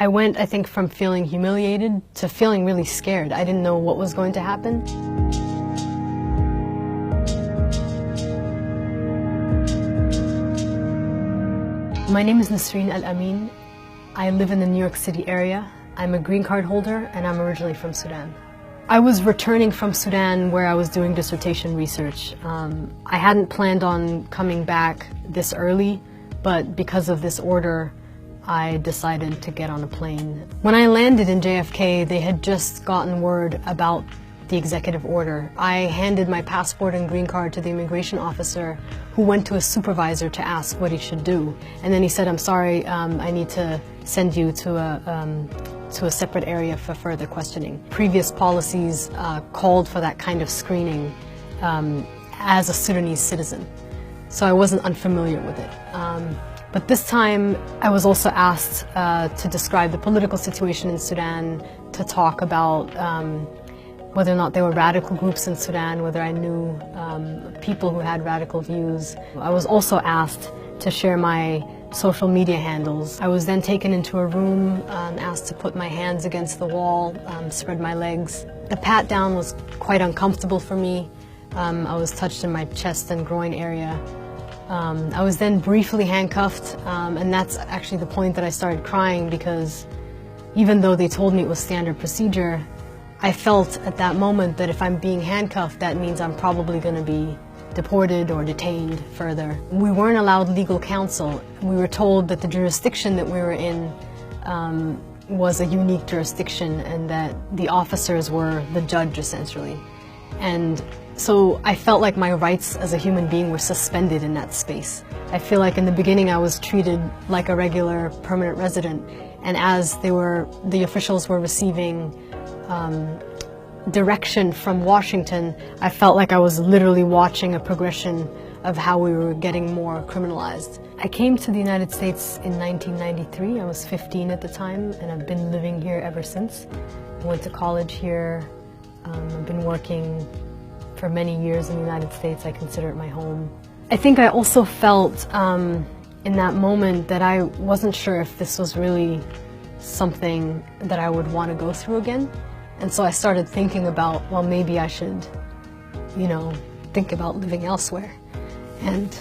I went, I think, from feeling humiliated to feeling really scared. I didn't know what was going to happen. My name is Nasreen Al-Amin. I live in the New York City area. I'm a green card holder and I'm originally from Sudan. I was returning from Sudan where I was doing dissertation research. I hadn't planned on coming back this early, but because of this order, I decided to get on a plane. When I landed in JFK, they had just gotten word about the executive order. I handed my passport and green card to the immigration officer, who went to his supervisor to ask what he should do. And then he said, "I'm sorry, I need to send you to a separate area for further questioning." Previous policies called for that kind of screening as a Sudanese citizen, so I wasn't unfamiliar with it. But this time I was also asked to describe the political situation in Sudan, to talk about whether or not there were radical groups in Sudan, whether I knew people who had radical views. I was also asked to share my social media handles. I was then taken into a room, asked to put my hands against the wall, spread my legs. The pat down was quite uncomfortable for me. I was touched in my chest and groin area. I was then briefly handcuffed, and that's actually the point that I started crying, because even though they told me it was standard procedure, I felt at that moment that if I'm being handcuffed, that means I'm probably going to be deported or detained further. We weren't allowed legal counsel. We were told that the jurisdiction that we were in was a unique jurisdiction, and that the officers were the judge, essentially. And so I felt like my rights as a human being were suspended in that space. I feel like in the beginning I was treated like a regular permanent resident, and as the officials were receiving direction from Washington, I felt like I was literally watching a progression of how we were getting more criminalized. I came to the United States in 1993. I was 15 at the time, and I've been living here ever since. I went to college here. I've been working for many years in the United States. I consider it my home. I think I also felt in that moment that I wasn't sure if this was really something that I would want to go through again. And so I started thinking about, well, maybe I should, think about living elsewhere. And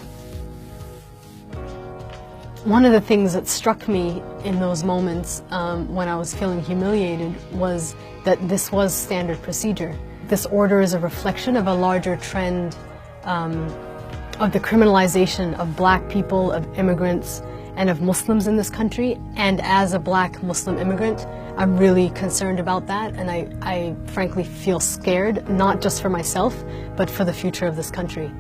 one of the things that struck me in those moments when I was feeling humiliated was that this was standard procedure. This order is a reflection of a larger trend of the criminalization of Black people, of immigrants, and of Muslims in this country. And as a Black Muslim immigrant, I'm really concerned about that, and I frankly feel scared, not just for myself, but for the future of this country.